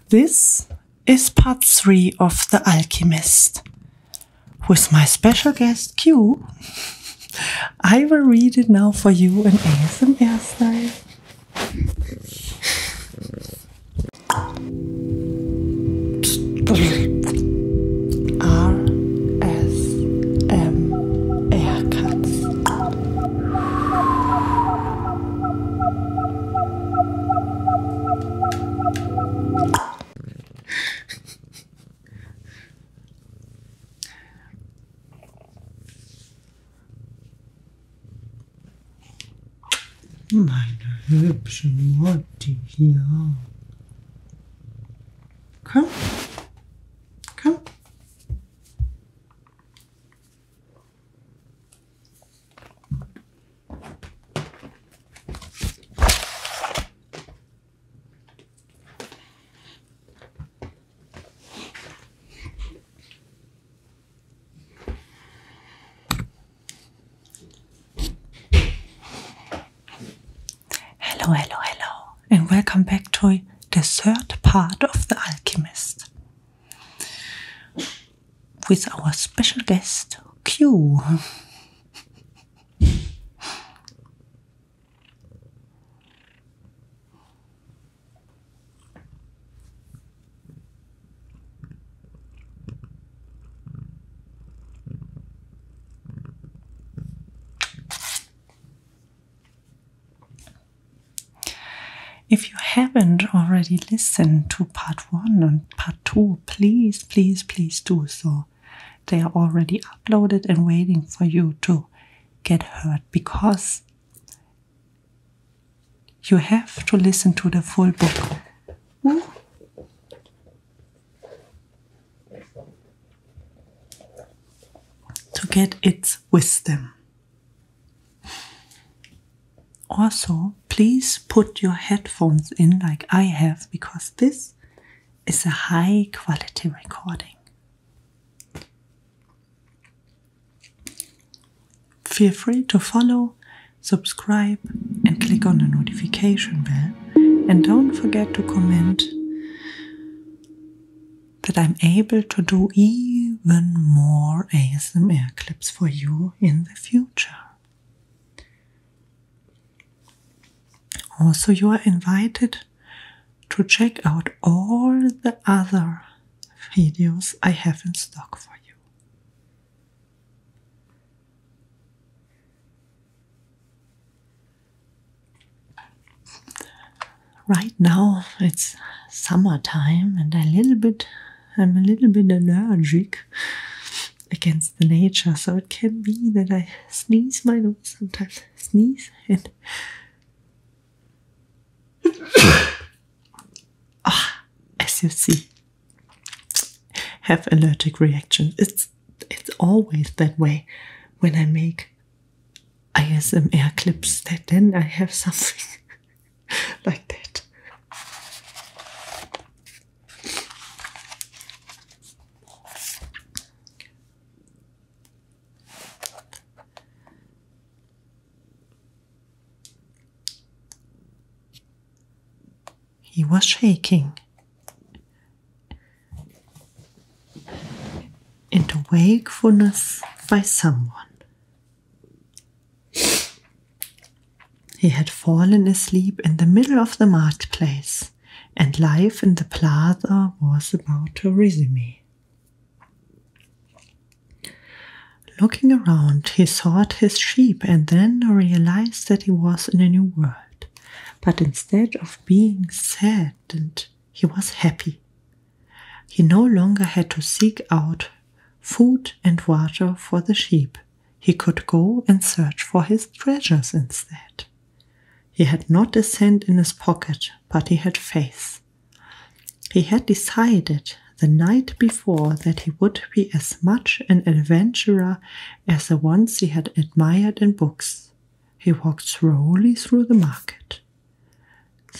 This is part 3 of The Alchemist. With my special guest Q, I will read it now for you in ASMR style. ASMR Katz. Meine hübsche Mutti hier. Komm. Komm. Hello, and welcome back to the third part of The Alchemist with our special guest, Q. If you haven't already listened to part 1 and part 2, please do so. They are already uploaded and waiting for you to get heard, because you have to listen to the full book. Woo. To get its wisdom. Also, please put your headphones in like I have, because this is a high quality recording. Feel free to follow, subscribe, and click on the notification bell. And don't forget to comment that I'm able to do even more ASMR clips for you in the future. Also, you are invited to check out all the other videos I have in stock for you. Right now it's summertime and I'm a little bit allergic against the nature, so it can be that I sneeze my nose sometimes. Sneeze and as you see, have allergic reactions. It's always that way when I make ASMR clips, that then I have something like that. He was shaking into wakefulness by someone. He had fallen asleep in the middle of the marketplace, and life in the plaza was about to resume. Looking around, he sought his sheep and then realized that he was in a new world. But instead of being saddened, he was happy. He no longer had to seek out food and water for the sheep. He could go and search for his treasures instead. He had not a cent in his pocket, but he had faith. He had decided the night before that he would be as much an adventurer as the ones he had admired in books. He walked slowly through the market.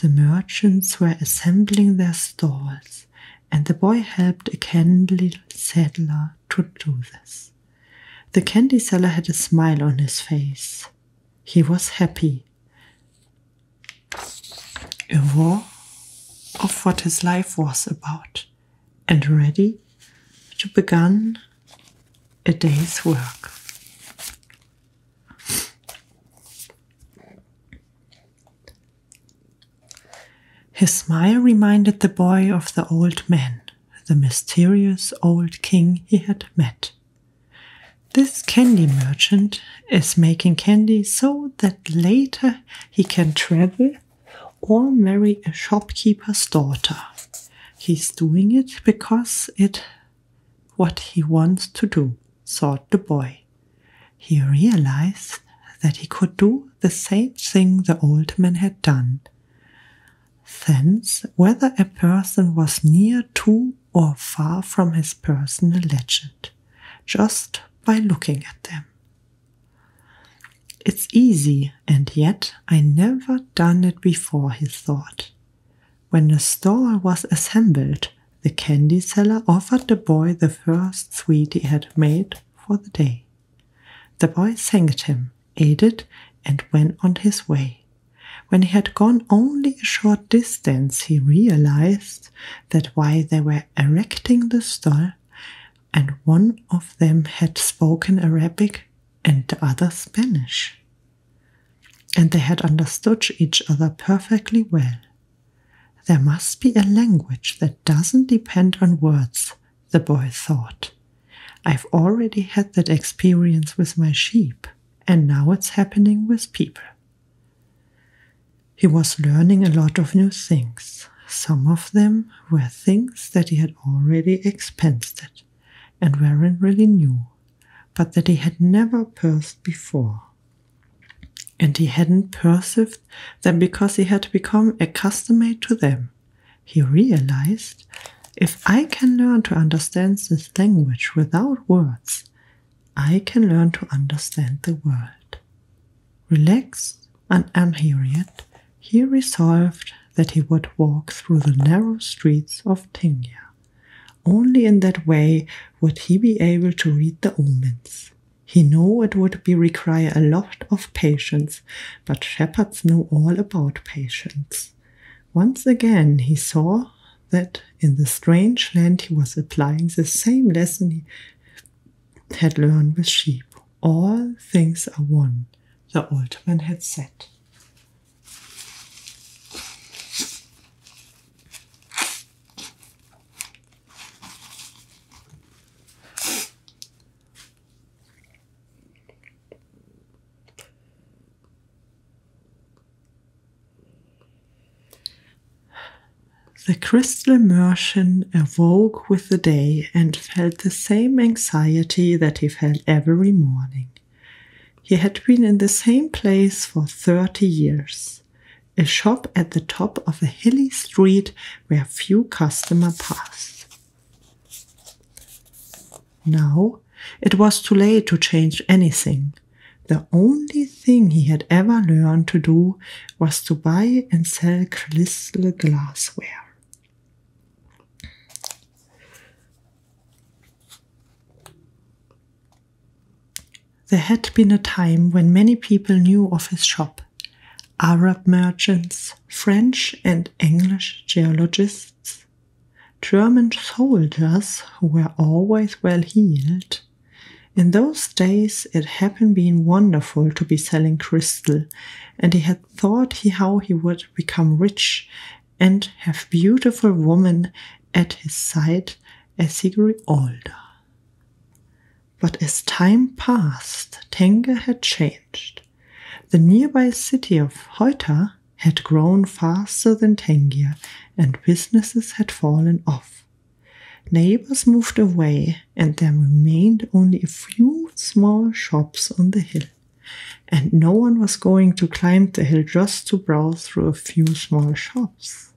The merchants were assembling their stalls, and the boy helped a candy seller to do this. The candy seller had a smile on his face. He was happy. of what his life was about and ready to begin a day's work. His smile reminded the boy of the old man, the mysterious old king he had met. This candy merchant is making candy so that later he can travel or marry a shopkeeper's daughter. He's doing it because it's what he wants to do, thought the boy. He realized that he could do the same thing the old man had done. Sense whether a person was near to or far from his personal legend, just by looking at them. It's easy, and yet I never done it before, he thought. When the stall was assembled, the candy seller offered the boy the first sweet he had made for the day. The boy thanked him, ate it, and went on his way. When he had gone only a short distance, he realized that while they were erecting the stall, and one of them had spoken Arabic and the other Spanish, and they had understood each other perfectly well. There must be a language that doesn't depend on words, the boy thought. I've already had that experience with my sheep, and now it's happening with people. He was learning a lot of new things. Some of them were things that he had already experienced and weren't really new, but that he had never perceived before. And he hadn't perceived them because he had become accustomed to them. He realized, if I can learn to understand this language without words, I can learn to understand the world. Relaxed and unhurried, he resolved that he would walk through the narrow streets of Tingia. Only in that way would he be able to read the omens. He knew it would require a lot of patience, but shepherds know all about patience. Once again he saw that in the strange land he was applying the same lesson he had learned with sheep. All things are one, the old man had said. The crystal merchant awoke with the day and felt the same anxiety that he felt every morning. He had been in the same place for 30 years, a shop at the top of a hilly street where few customers passed. Now it was too late to change anything. The only thing he had ever learned to do was to buy and sell crystal glassware. There had been a time when many people knew of his shop. Arab merchants, French and English geologists, German soldiers who were always well heeled. In those days it had been wonderful to be selling crystal, and he had thought how he would become rich and have beautiful women at his side as he grew older. But as time passed, Tinga had changed. The nearby city of Heuter had grown faster than Tingia, and businesses had fallen off. Neighbors moved away, and there remained only a few small shops on the hill. And no one was going to climb the hill just to browse through a few small shops.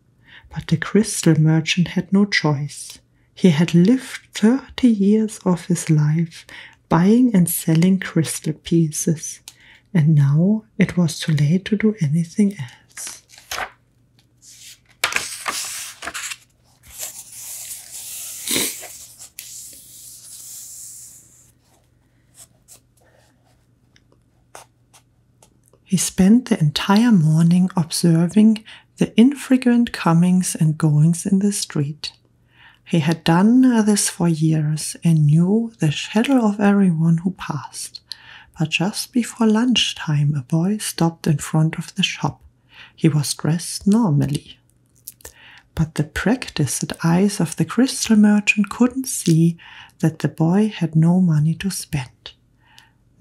But the crystal merchant had no choice. He had lived 30 years of his life buying and selling crystal pieces, and now it was too late to do anything else. He spent the entire morning observing the infrequent comings and goings in the street. He had done this for years and knew the schedule of everyone who passed. But just before lunchtime, a boy stopped in front of the shop. He was dressed normally. But the practiced eyes of the crystal merchant couldn't see that the boy had no money to spend.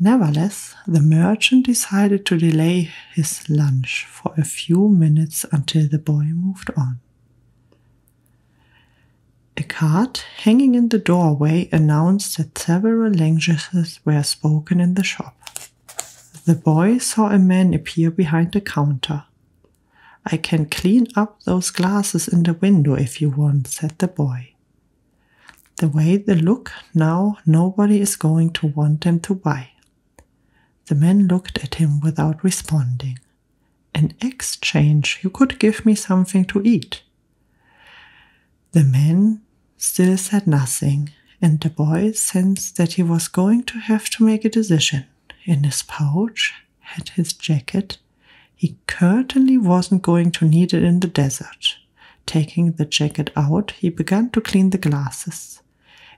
Nevertheless, the merchant decided to delay his lunch for a few minutes until the boy moved on. A card hanging in the doorway announced that several languages were spoken in the shop. The boy saw a man appear behind the counter. "I can clean up those glasses in the window if you want," said the boy. "The way they look now, nobody is going to want them to buy." The man looked at him without responding. "In exchange, you could give me something to eat." The man still said nothing, and the boy sensed that he was going to have to make a decision. In his pouch had his jacket. He certainly wasn't going to need it in the desert. Taking the jacket out, he began to clean the glasses.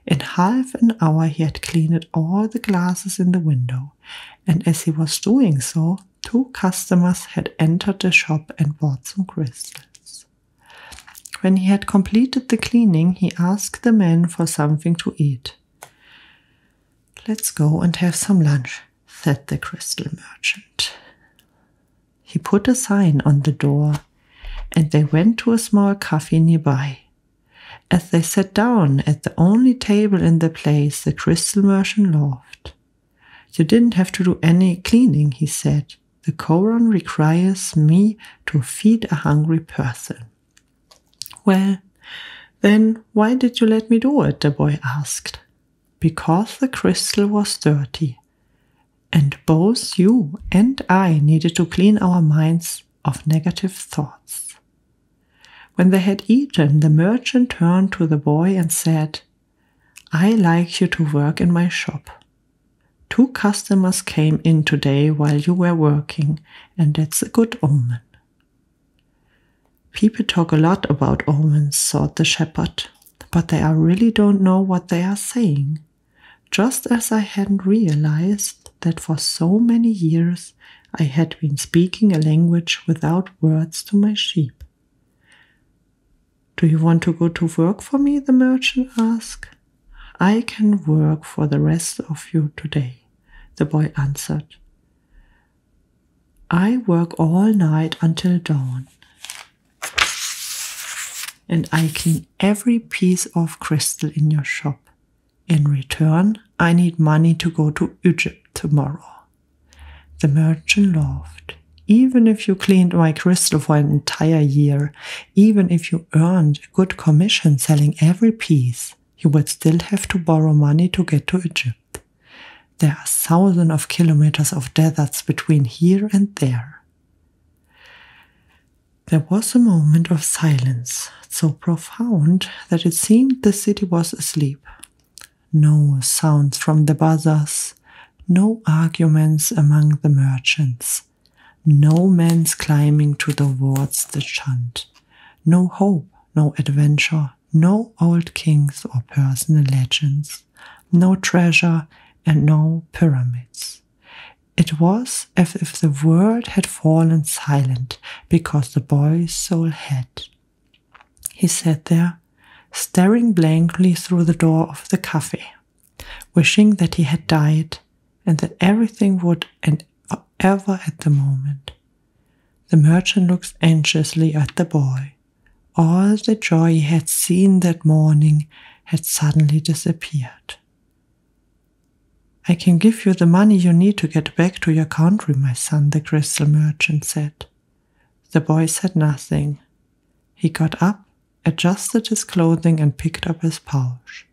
In half an hour he had cleaned all the glasses in the window, and as he was doing so, 2 customers had entered the shop and bought some crystals. When he had completed the cleaning, he asked the man for something to eat. "Let's go and have some lunch," said the crystal merchant. He put a sign on the door, and they went to a small cafe nearby. As they sat down at the only table in the place, the crystal merchant laughed. "You didn't have to do any cleaning," he said. "The Koran requires me to feed a hungry person." "Well, then why did you let me do it?" the boy asked. "Because the crystal was dirty, and both you and I needed to clean our minds of negative thoughts." When they had eaten, the merchant turned to the boy and said, "I like you to work in my shop. 2 customers came in today while you were working, and that's a good omen." "People talk a lot about omens," thought the shepherd, "but they really don't know what they are saying." Just as I hadn't realized that for so many years I had been speaking a language without words to my sheep. "Do you want to go to work for me?" the merchant asked. "I can work for the rest of you today," the boy answered. "I work all night until dawn, and I clean every piece of crystal in your shop. In return, I need money to go to Egypt tomorrow." The merchant laughed. "Even if you cleaned my crystal for an entire year, even if you earned a good commission selling every piece, you would still have to borrow money to get to Egypt. There are thousands of kilometers of deserts between here and there." There was a moment of silence, so profound that it seemed the city was asleep. No sounds from the buzzers, no arguments among the merchants, no men's climbing towards the chant, no hope, no adventure, no old kings or personal legends, no treasure and no pyramids. It was as if the world had fallen silent because the boy's soul had. He sat there, staring blankly through the door of the cafe, wishing that he had died and that everything would end forever at the moment. The merchant looked anxiously at the boy. All the joy he had seen that morning had suddenly disappeared. "I can give you the money you need to get back to your country, my son," the crystal merchant said. The boy said nothing. He got up, adjusted his clothing and picked up his pouch.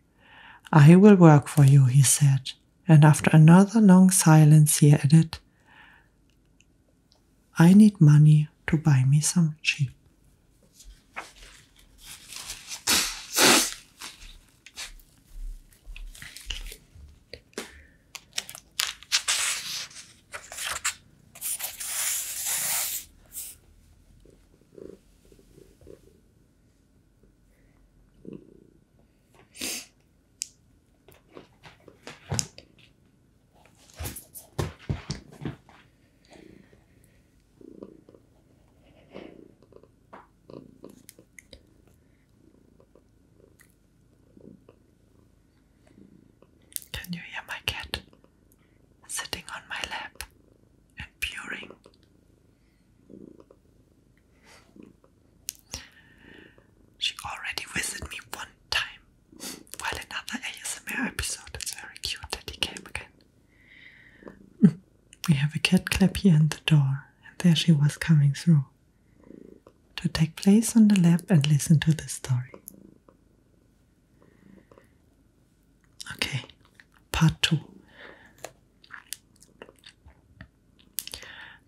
"I will work for you," he said, and after another long silence he added, "I need money to buy me some sheep." clap here in the door. And there she was coming through to take place on the lap and listen to the story. Okay, part 2.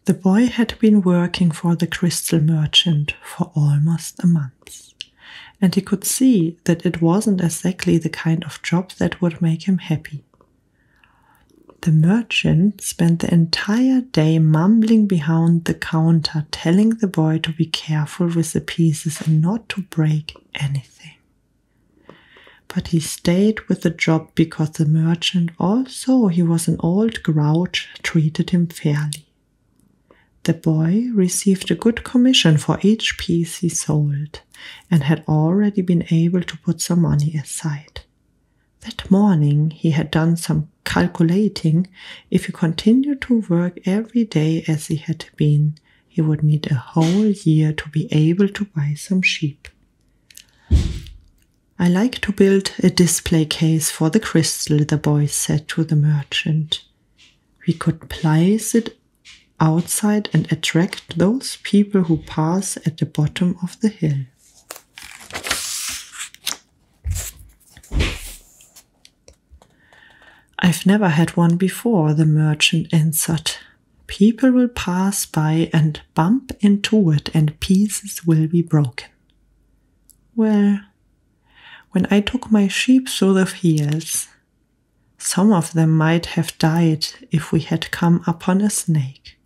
The boy had been working for the crystal merchant for almost a month, and he could see that it wasn't exactly the kind of job that would make him happy. The merchant spent the entire day mumbling behind the counter, telling the boy to be careful with the pieces and not to break anything. But he stayed with the job because the merchant, although he was an old grouch, treated him fairly. The boy received a good commission for each piece he sold and had already been able to put some money aside. That morning he had done some calculating. If he continued to work every day as he had been, he would need a whole year to be able to buy some sheep. I like to build a display case for the crystal, the boy said to the merchant. We could place it outside and attract those people who pass at the bottom of the hill. I've never had one before, the merchant answered. People will pass by and bump into it and pieces will be broken. Well, when I took my sheep through the fields, some of them might have died if we had come upon a snake.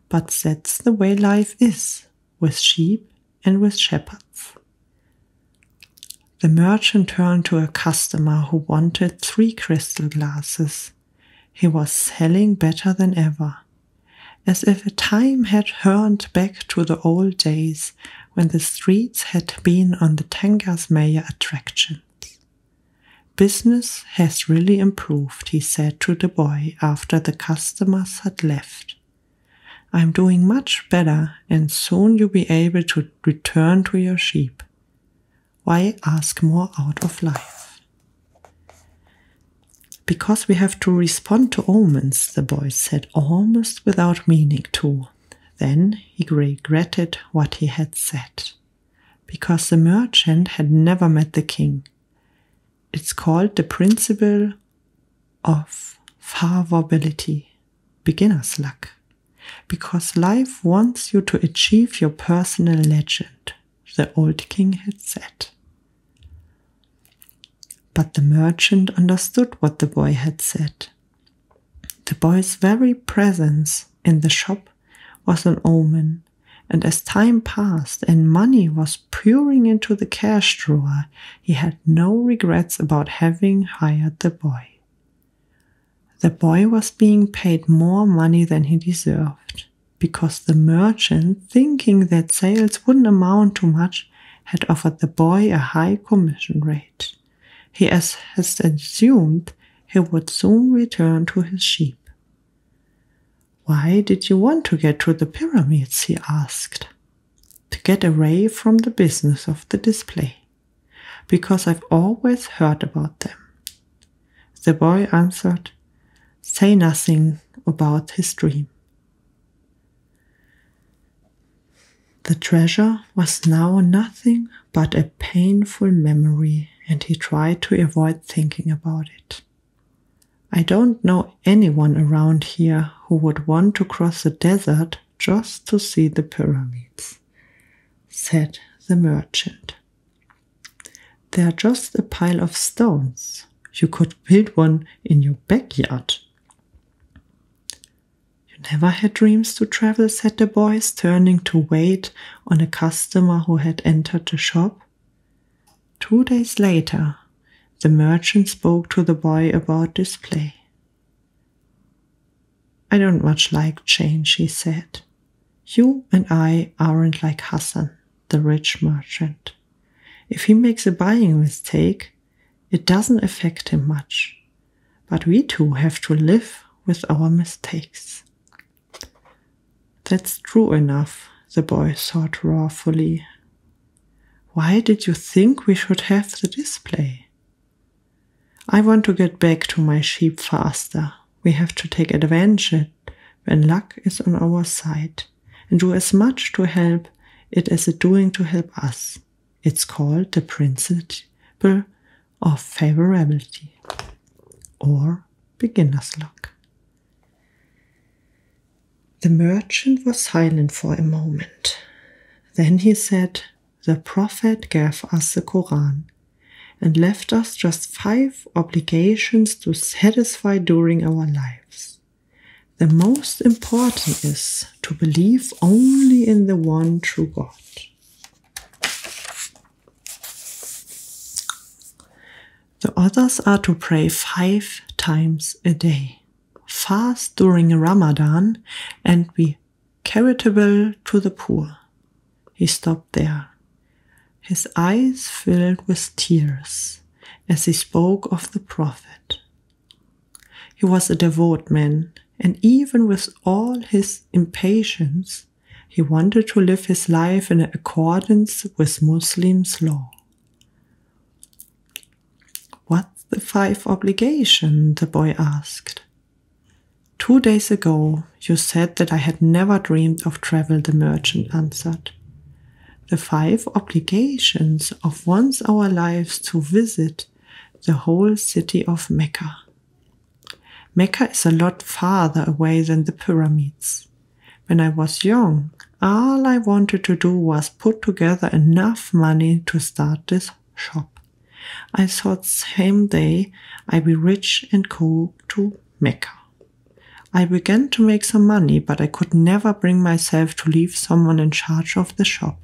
But that's the way life is, with sheep and with shepherds. The merchant turned to a customer who wanted 3 crystal glasses. He was selling better than ever, as if time had turned back to the old days when the streets had been on the Tangas major attractions. Business has really improved, he said to the boy after the customers had left. I'm doing much better, and soon you'll be able to return to your sheep. Why ask more out of life? Because we have to respond to omens, the boy said, almost without meaning to. Then he regretted what he had said, because the merchant had never met the king. It's called the Principle of Favorability, beginner's luck, because life wants you to achieve your personal legend, the old king had said. But the merchant understood what the boy had said. The boy's very presence in the shop was an omen, and as time passed and money was pouring into the cash drawer, he had no regrets about having hired the boy. The boy was being paid more money than he deserved, because the merchant, thinking that sales wouldn't amount to much, had offered the boy a high commission rate. He has assumed he would soon return to his sheep. Why did you want to get to the pyramids? He asked. To get away from the business of the display, because I've always heard about them. The boy answered, say nothing about his dream. The treasure was now nothing but a painful memory, and he tried to avoid thinking about it. I don't know anyone around here who would want to cross the desert just to see the pyramids, said the merchant. They're just a pile of stones. You could build one in your backyard. You never had dreams to travel, said the boy, turning to wait on a customer who had entered the shop. 2 days later, the merchant spoke to the boy about display. I don't much like change, he said. You and I aren't like Hassan, the rich merchant. If he makes a buying mistake, it doesn't affect him much. But we two have to live with our mistakes. That's true enough, the boy thought wrathfully. Why did you think we should have the display? I want to get back to my sheep faster. We have to take advantage when luck is on our side, and do as much to help it as it's doing to help us. It's called the Principle of Favorability, or beginner's luck. The merchant was silent for a moment. Then he said, "The prophet gave us the Quran and left us just 5 obligations to satisfy during our lives. The most important is to believe only in the one true God." The others are to pray 5 times a day, fast during Ramadan, and be charitable to the poor. He stopped there, his eyes filled with tears as he spoke of the prophet. He was a devout man, and even with all his impatience, he wanted to live his life in accordance with Muslims' law. "What's the 5 obligation?" the boy asked. "2 days ago, you said that I had never dreamed of travel," the merchant answered. "The 5 obligations of once our lives to visit the whole city of Mecca. Mecca is a lot farther away than the pyramids. When I was young, all I wanted to do was put together enough money to start this shop. I thought same day I'd be rich and go to Mecca. I began to make some money, but I could never bring myself to leave someone in charge of the shop.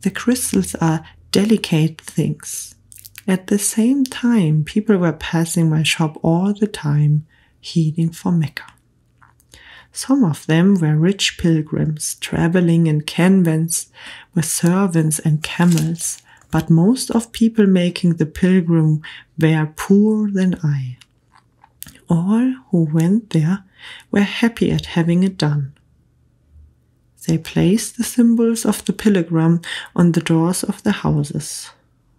The crystals are delicate things. At the same time, people were passing my shop all the time, heading for Mecca. Some of them were rich pilgrims, traveling in caravans with servants and camels, but most of people making the pilgrim were poorer than I. All who went there were happy at having it done. They placed the symbols of the pilgrim on the doors of the houses.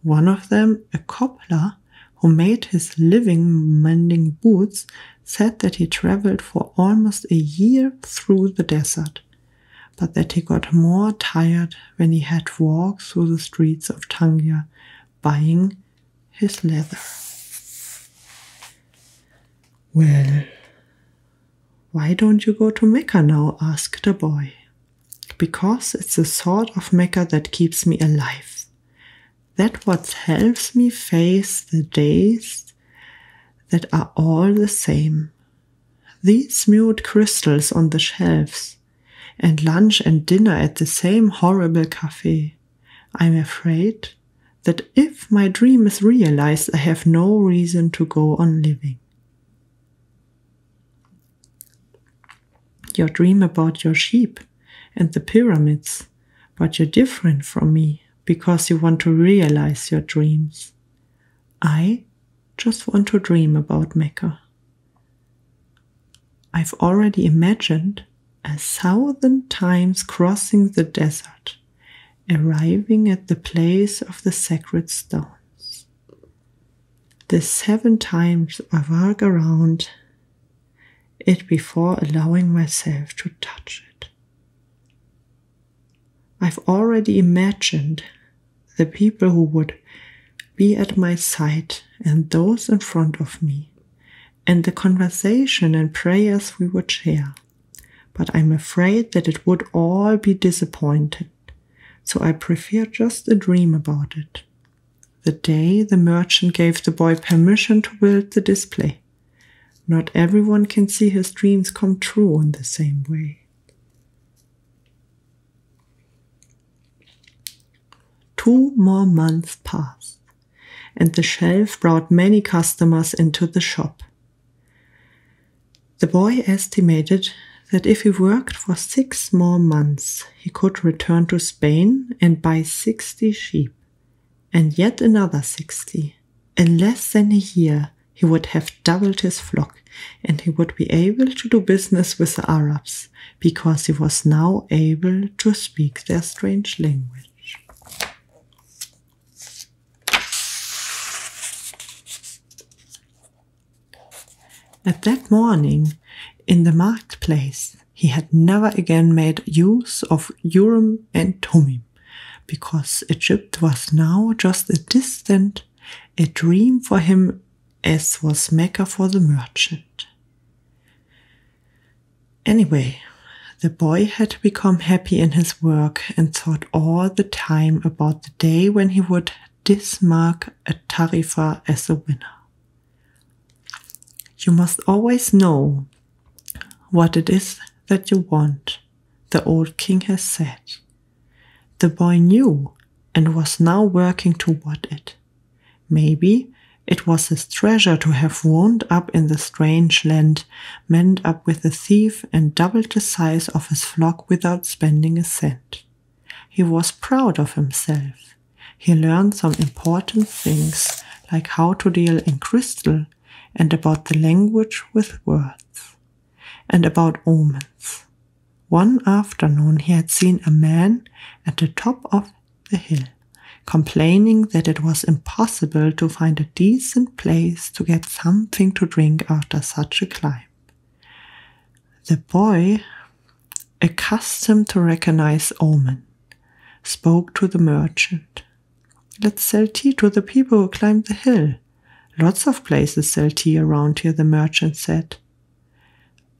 One of them, a cobbler who made his living mending boots, said that he traveled for almost a year through the desert, but that he got more tired when he had to walk through the streets of Tangier, buying his leather. "Well, why don't you go to Mecca now?" asked the boy. "Because it's the thought of Mecca that keeps me alive. That's what helps me face the days that are all the same. These mute crystals on the shelves, and lunch and dinner at the same horrible cafe. I'm afraid that if my dream is realized, I have no reason to go on living." "You dream about your sheep and the pyramids, but you're different from me because you want to realize your dreams. I just want to dream about Mecca. I've already imagined 1,000 times crossing the desert, arriving at the place of the sacred stones. The 7 times I walk around it before allowing myself to touch it. I've already imagined the people who would be at my side and those in front of me, and the conversation and prayers we would share. But I'm afraid that it would all be disappointed, so I prefer just a dream about it." The day the merchant gave the boy permission to build the display. Not everyone can see his dreams come true in the same way. 2 more months passed, and the shelf brought many customers into the shop. The boy estimated that if he worked for 6 more months, he could return to Spain and buy 60 sheep, and yet another 60. In less than a year, he would have doubled his flock, and he would be able to do business with the Arabs, because he was now able to speak their strange language. At that morning, In the marketplace, he had never again made use of Urim and Thummim, because Egypt was now just a dream for him, as was Mecca for the merchant. Anyway, the boy had become happy in his work and thought all the time about the day when he would dismark a tarifa as a winner. You must always know what it is that you want, the old king has said. The boy knew and was now working toward it. Maybe it was his treasure to have wound up in the strange land, manned up with a thief, and doubled the size of his flock without spending a cent. He was proud of himself. He learned some important things, like how to deal in crystal, and about the language with words, and about omens. One afternoon he had seen a man at the top of the hill, complaining that it was impossible to find a decent place to get something to drink after such a climb. The boy, accustomed to recognize omen, spoke to the merchant. "Let's sell tea to the people who climb the hill. Lots of places sell tea around here," the merchant said.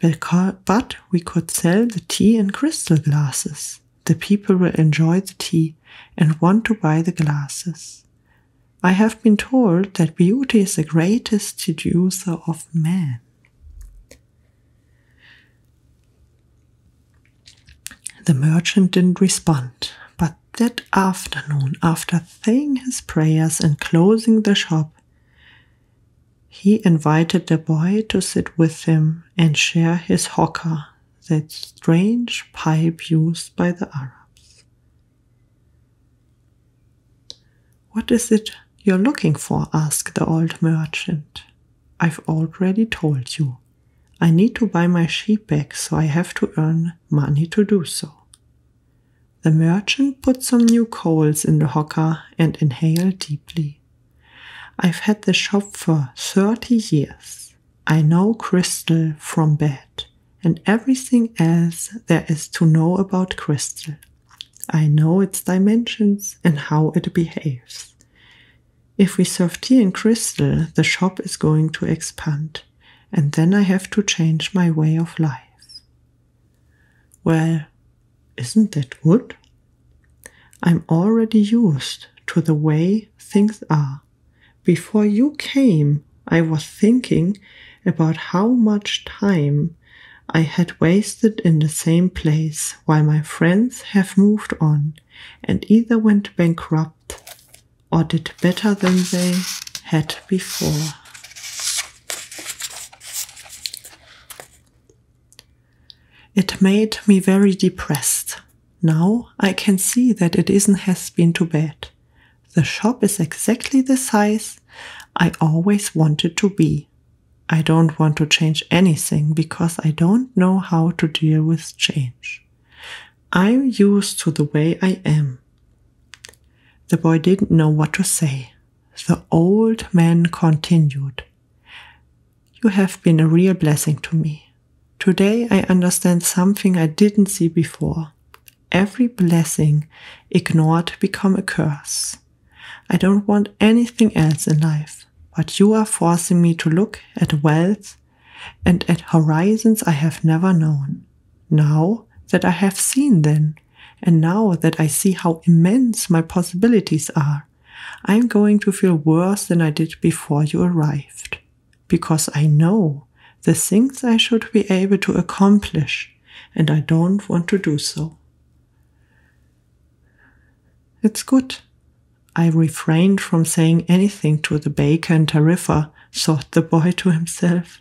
"But we could sell the tea in crystal glasses. The people will enjoy the tea and want to buy the glasses. I have been told that beauty is the greatest seducer of man." The merchant didn't respond, but that afternoon, after saying his prayers and closing the shop, he invited the boy to sit with him and share his hookah, that strange pipe used by the Arabs. "What is it you're looking for?" asked the old merchant. "I've already told you. I need to buy my sheep back, so I have to earn money to do so." The merchant put some new coals in the hookah and inhaled deeply. "I've had the shop for 30 years. I know crystal from bad, and everything else there is to know about crystal. I know its dimensions and how it behaves. If we serve tea in crystal, the shop is going to expand, and then I have to change my way of life." "Well, isn't that good? I'm already used to the way things are. Before you came, I was thinking about how much time I had wasted in the same place while my friends have moved on and either went bankrupt or did better than they had before." It made me very depressed. Now I can see that it has been too bad. The shop is exactly the size I always wanted to be. I don't want to change anything because I don't know how to deal with change. I'm used to the way I am. The boy didn't know what to say. The old man continued. "You have been a real blessing to me. Today I understand something I didn't see before. Every blessing ignored becomes a curse. I don't want anything else in life, but you are forcing me to look at wealth and at horizons I have never known. Now that I have seen them, and now that I see how immense my possibilities are, I'm going to feel worse than I did before you arrived, because I know the things I should be able to accomplish, and I don't want to do so." "It's good. I refrained from saying anything to the baker and tarifa," thought the boy to himself.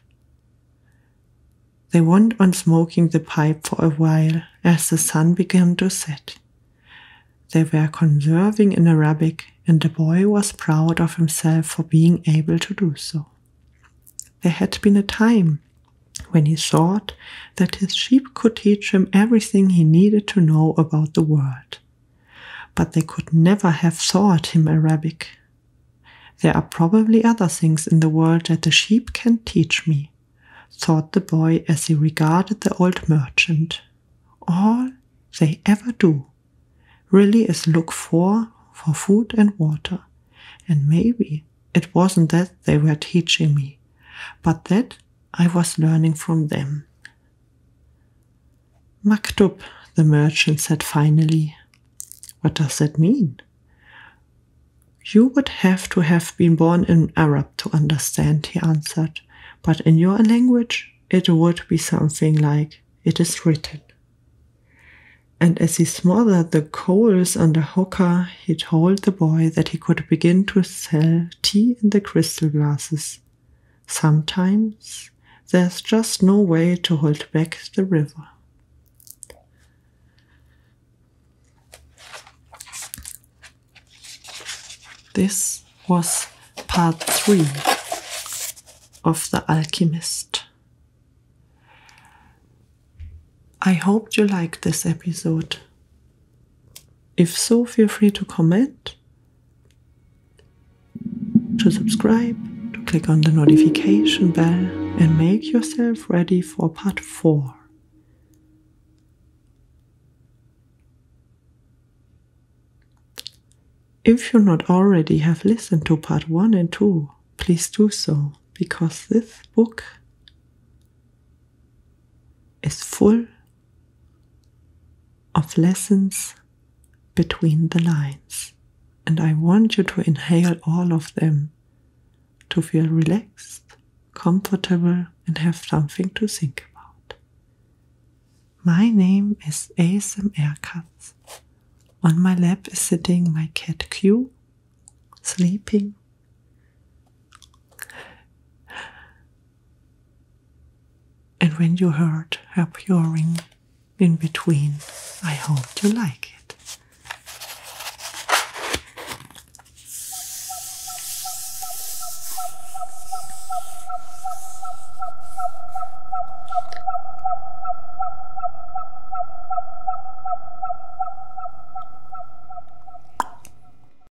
They went on smoking the pipe for a while as the sun began to set. They were conversing in Arabic, and the boy was proud of himself for being able to do so. There had been a time when he thought that his sheep could teach him everything he needed to know about the world. But they could never have taught him Arabic. "There are probably other things in the world that the sheep can teach me, thought the boy as he regarded the old merchant. All they ever do really is look for food and water. And maybe it wasn't that they were teaching me, but that I was learning from them. Maktub, the merchant said finally. What does that mean? You would have to have been born in Arab to understand, he answered. But in your language, it would be something like, it is written. And as he smothered the coals on the hookah, he told the boy that he could begin to sell tea in the crystal glasses. Sometimes there's just no way to hold back the river. This was part 3 of The Alchemist. I hope you liked this episode. If so, feel free to comment, to subscribe, to click on the notification bell, and make yourself ready for part 4. If you not already have listened to part 1 and 2, please do so, because this book is full of lessons between the lines, and I want you to inhale all of them to feel relaxed, comfortable, and have something to think about. My name is ASMR Katz. On my lap is sitting my cat Q, sleeping. And when you heard her purring in between, I hope you like